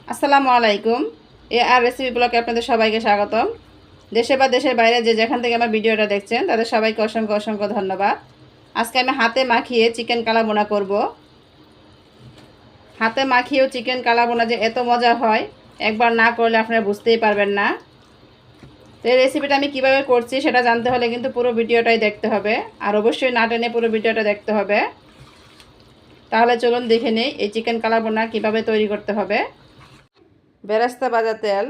আসসালামু আলাইকুম। আর রেসিপি ব্লগে আপনাদের সবাইকে স্বাগতম। দেশে বা দেশের বাইরে যে যেখান থেকে আমার ভিডিওটা দেখছেন তাদের সবাইকে অসংখ্য অসংখ্য ধন্যবাদ। আজকে আমি হাতে মাখিয়ে চিকেন কালাবোনা করব। হাতে মাখিয়েও চিকেন কালাবোনা যে এত মজা হয়, একবার না করলে আপনারা বুঝতেই পারবেন না। তো এই রেসিপিটা আমি কীভাবে করছি সেটা জানতে হলে কিন্তু পুরো ভিডিওটাই দেখতে হবে, আর অবশ্যই না টেনে পুরো ভিডিওটা দেখতে হবে। তাহলে চলুন দেখে নিই এই চিকেন কালাবোনা কীভাবে তৈরি করতে হবে। বেরেস্তা ভাজা তেল,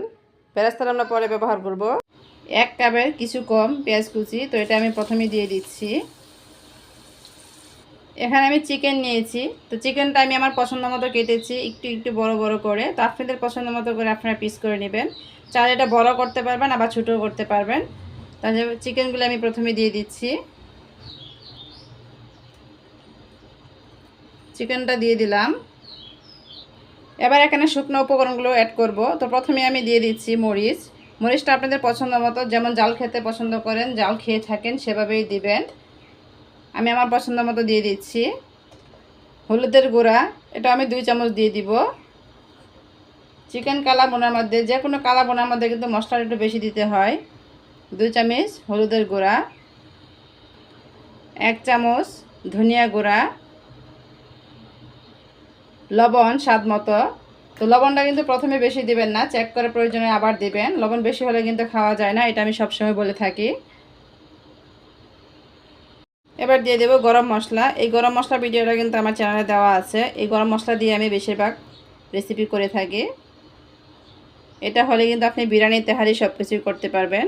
বেরেস্তাটা আমরা পরে ব্যবহার করব। 1 কাপের কিছু কম পেঁয়াজ কুচি, তো এটা আমি প্রথমেই দিয়ে দিচ্ছি। এখানে আমি চিকেন নিয়েছি, তো চিকেনটা আমি আমার পছন্দ মতো কেটেছি একটু একটু বড় বড় করে। তো আপনাদের পছন্দ মতো করে আপনারা পিস করে নেবেন, চাইলে এটা বড় করতে পারবেন আবার ছোটও করতে পারবেন। তাহলে চিকেনগুলো আমি প্রথমে দিয়ে দিচ্ছি। চিকেনটা দিয়ে দিলাম। এবার এখানে শুকনো উপকরণগুলো অ্যাড করব। তো প্রথমে আমি দিয়ে দিচ্ছি মরিচ। মরিচটা আপনাদের পছন্দ মতো, যেমন জাল খেতে পছন্দ করেন, জাল খেয়ে থাকেন সেভাবেই দিবেন। আমি আমার পছন্দ মতো দিয়ে দিচ্ছি। হলুদের গুঁড়া, এটা আমি 2 চামচ দিয়ে দিব। চিকেন কালাবোনার মধ্যে, যে কোনো কালাবোনার মধ্যে কিন্তু মশলাটা একটু বেশি দিতে হয়। 2 চামচ হলুদের গুঁড়া, 1 চামচ ধনিয়া গুঁড়া, লবণ স্বাদ মতো। তো লবণটা কিন্তু প্রথমে বেশি দিবেন না, চেক করে প্রয়োজনে আবার দিবেন। লবণ বেশি হলে কিন্তু খাওয়া যায় না, এটা আমি সবসময় বলে থাকি। এবার দিয়ে দেব গরম মশলা। এই গরম মশলা ভিডিওটা কিন্তু আমার চ্যানেলে দেওয়া আছে। এই গরম মশলা দিয়ে আমি বেশিরভাগ রেসিপি করে থাকি। এটা হলে কিন্তু আপনি বিরিয়ানি, তেহারি সব কিছুই করতে পারবেন।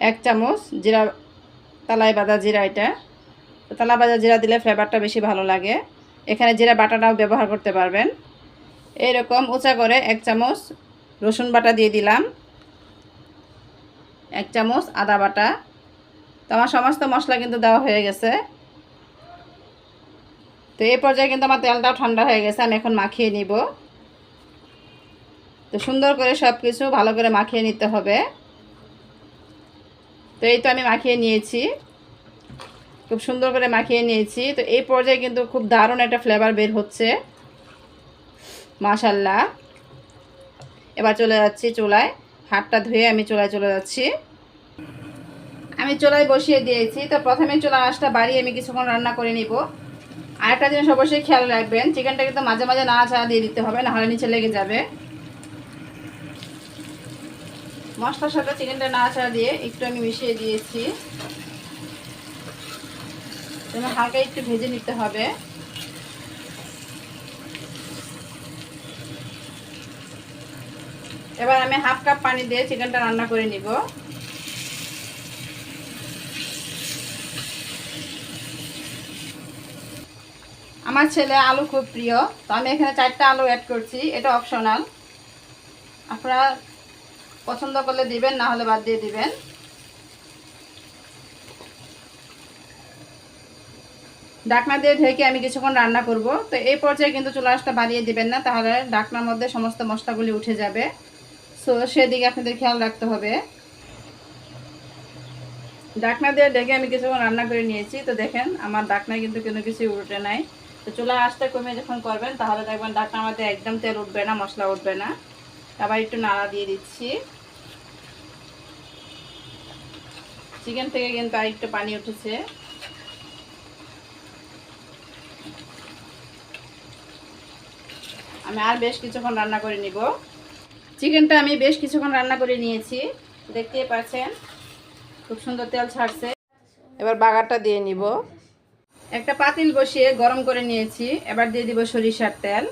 1 চামচ জিরা, তালাই বাঁধা জিরা। এটা তালা বাঁধা জিরা দিলে ফ্লেভারটা বেশি ভালো লাগে। এখানে জিরা বাটাটাও ব্যবহার করতে পারবেন। এইরকম উঁচা করে 1 চামচ রসুন বাটা দিয়ে দিলাম, 1 চামচ আদা বাটা। তো আমার সমস্ত মশলা কিন্তু দেওয়া হয়ে গেছে। তো এই পর্যায়ে কিন্তু আমার তেলটাও ঠান্ডা হয়ে গেছে, আমি এখন মাখিয়ে নিব। তো সুন্দর করে সব কিছু ভালো করে মাখিয়ে নিতে হবে। তো এই তো আমি মাখিয়ে নিয়েছি, খুব সুন্দর করে মাখিয়ে নিয়েছি। তো এই পর্যায়ে কিন্তু খুব দারুণ একটা ফ্লেভার বের হচ্ছে, মাশাল্লাহ। এবার চলে যাচ্ছি চুলায়, হাতটা ধুয়ে আমি চুলায় চলে যাচ্ছি। আমি চুলায় বসিয়ে দিয়েছি। তো প্রথমে চুলার আঁচটা বাড়িয়ে আমি কিছুক্ষণ রান্না করে নিব। আর একটা জিনিস অবশ্যই খেয়াল রাখবেন, চিকেনটা কিন্তু মাঝে মাঝে নাড়াচাড়া দিয়ে দিতে হবে, নাহলে নিচে লেগে যাবে। মশলার সাথে চিকেনটা নাড়াচাড়া দিয়ে একটু আমি মিশিয়ে দিয়েছি, হালকা একটু ভেজে নিতে হবে। এবার আমি 1/2 কাপ পানি দিয়ে চিকেনটা রান্না করে নিব। আমার ছেলে আলু খুব প্রিয়, তো আমি এখানে 4টা আলু অ্যাড করছি। এটা অপশনাল, আপনারা পছন্দ করলে দিবেন, না হলে বাদ দিয়ে দিবেন। ঢাকনা দিয়ে ঢেকে আমি কিছুক্ষণ রান্না করব। তো এই পর্যায়ে কিন্তু চুলা আঁচটা বাড়িয়ে দিবেন না, তাহলে ঢাকনার মধ্যে সমস্ত মশলাগুলি উঠে যাবে। সো সেদিকে আপনাদের খেয়াল রাখতে হবে। ঢাকনা দিয়ে ঢেকে আমি কিছুক্ষণ রান্না করে নিয়েছি। তো দেখেন আমার ঢাকনায় কিন্তু কোনো কিছুই উঠে নাই। তো চুলা আঁচটা কমে যখন করবেন তাহলে দেখবেন ঢাকনার মধ্যে একদম তেল উঠবে না, মশলা উঠবে না। আবার একটু নাড়া দিয়ে দিচ্ছি। চিকেন থেকে কিন্তু আর একটু পানি উঠেছে। আমি আর বেশ কিছুক্ষণ রান্না করে নিব। চিকেনটা আমি বেশ কিছুক্ষণ রান্না করে নিয়েছি, দেখতেই পাচ্ছেন খুব সুন্দর তেল ছাড়ছে। এবার বাগারটা দিয়ে নিব। একটা পাতিল বসিয়ে গরম করে নিয়েছি, এবার দিয়ে দিব সরিষার তেল।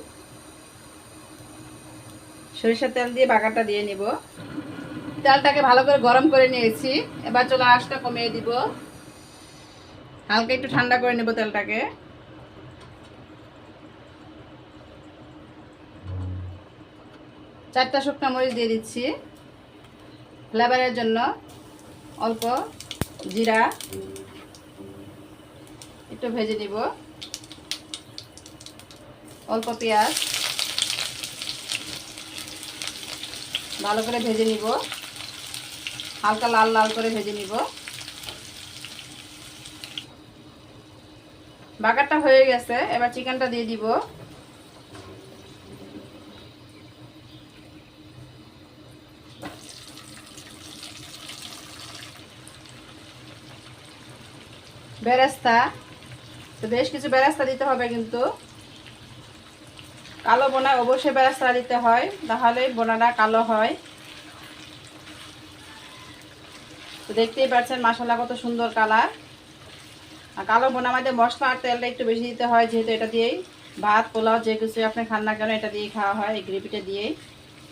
সরিষার তেল দিয়ে বাগারটা দিয়ে নিব। তেলটাকে ভালো করে গরম করে নিয়েছি। এবার চুলার আঁচটা কমিয়ে দিব, হালকা একটু ঠান্ডা করে নেব তেলটাকে। চারটা শুকনো মরিচ দিয়ে দিচ্ছি ফ্লেভারের জন্য। অল্প জিরা একটু ভেজে নিব। অল্প পেঁয়াজ ভালো করে ভেজে নিব, হালকা লাল লাল করে ভেজে নিব। বাগারটা হয়ে গেছে, এবার চিকেনটা দিয়ে দিব। বেরেস্তা, তো বেশ কিছু বেরেস্তা দিতে হবে কিন্তু কালো বোনায় অবশ্যই বেরেস্তা দিতে হয়, তাহলে বোনাটা কালো হয়। তো দেখতেই পাচ্ছেন মাশাআল্লাহ কত সুন্দর কালার। আর কালো বোনা মধ্যে মশলা আর তেলটা একটু বেশি দিতে হয়, যেহেতু এটা দিয়েই ভাত পোলাও যে কিছু আপনি খান না কেন এটা দিয়েই খাওয়া হয়, এই গ্রেভিটা দিয়েই।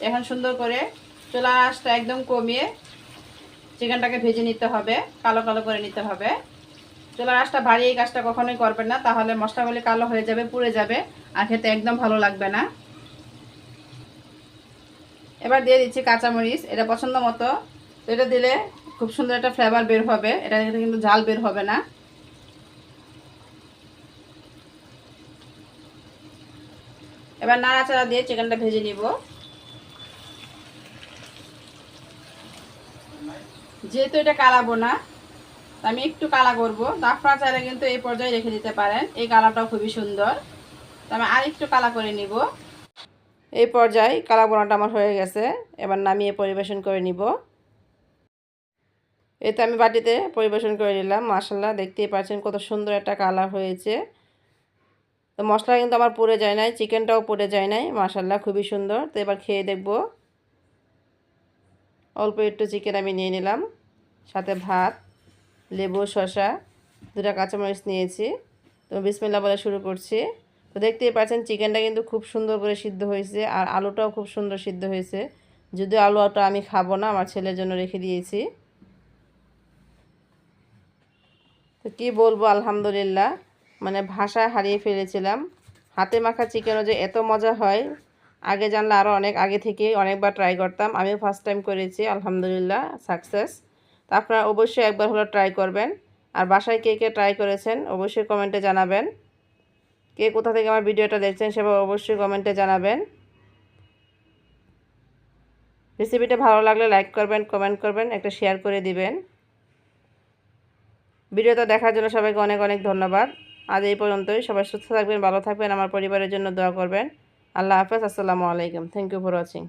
এখন সুন্দর করে চুলার আঁচটা একদম কমিয়ে চিকেনটাকে ভেজে নিতে হবে, কালো কালো করে নিতে হবে। চুলার আঁচটা বাড়িয়ে এই কাজটা কখনোই করবেন না, তাহলে মশলাগুলি কালো হয়ে যাবে, পুড়ে যাবে, আর খেতে একদম ভালো লাগবে না। এবার দিয়ে দিচ্ছি কাঁচামরিচ, এটা পছন্দ মতো। তো এটা দিলে খুব সুন্দর একটা ফ্লেভার বের হবে, এটা কিন্তু ঝাল বের হবে না। এবার নাড়াচাড়া দিয়ে চিকেনটা ভেজে নিব। যেহেতু এটা কালাবো না, আমি একটু কালা করব, তো আপনারা চাইলে কিন্তু এই পর্যায়ে রেখে দিতে পারেন, এই কালারটাও খুবই সুন্দর। তো আমি আর একটু কালা করে নিব। এই পর্যায়ে কালা বোনাটা আমার হয়ে গেছে, এবার নামিয়ে পরিবেশন করে নিব। এই তো আমি বাটিতে পরিবেশন করে নিলাম। মাশাআল্লাহ দেখতেই পাচ্ছেন কত সুন্দর একটা কালার হয়েছে। তো মশলা কিন্তু আমার পুড়ে যায় নাই, চিকেনটাও পুড়ে যায় নাই, মাশাআল্লাহ খুবই সুন্দর। তো এবার খেয়ে দেখব। অল্প একটু চিকেন আমি নিয়ে নিলাম, সাথে ভাত, লেবু, শসা, 2টা কাঁচামরিচ নিয়েছি। তো বিসমিল্লাহ বলে শুরু করছি। তো দেখতেই পাচ্ছেন চিকেনটা কিন্তু খুব সুন্দর করে সিদ্ধ হয়েছে, আর আলুটাও খুব সুন্দর সিদ্ধ হয়েছে। যদিও আলুটা আমি খাবো না, আমার ছেলের জন্য রেখে দিয়েছি। তো কী বলবো, আলহামদুলিল্লাহ, মানে ভাষা হারিয়ে ফেলেছিলাম। হাতে মাখা চিকেনও যে এত মজা হয়, আগে জানলে আরও অনেক আগে থেকে অনেকবার ট্রাই করতাম। আমিও ফার্স্ট টাইম করেছি, আলহামদুলিল্লাহ সাকসেস। তো আপনারা অবশ্যই একবার হলো ট্রাই করবেন। আর বাসায় কে কে ট্রাই করেছেন অবশ্যই কমেন্টে জানাবেন। কে কোথা থেকে আমার ভিডিওটা দেখছেন সেভাবে অবশ্যই কমেন্টে জানাবেন। রেসিপিটা ভালো লাগলে লাইক করবেন, কমেন্ট করবেন, একটা শেয়ার করে দিবেন। ভিডিওটা দেখার জন্য সবাইকে অনেক অনেক ধন্যবাদ। আজ এই পর্যন্তই। সবাই সুস্থ থাকবেন, ভালো থাকবেন, আমার পরিবারের জন্য দোয়া করবেন। আল্লাহ হাফেজ, আসসালামু আলাইকুম। Thank you for watching.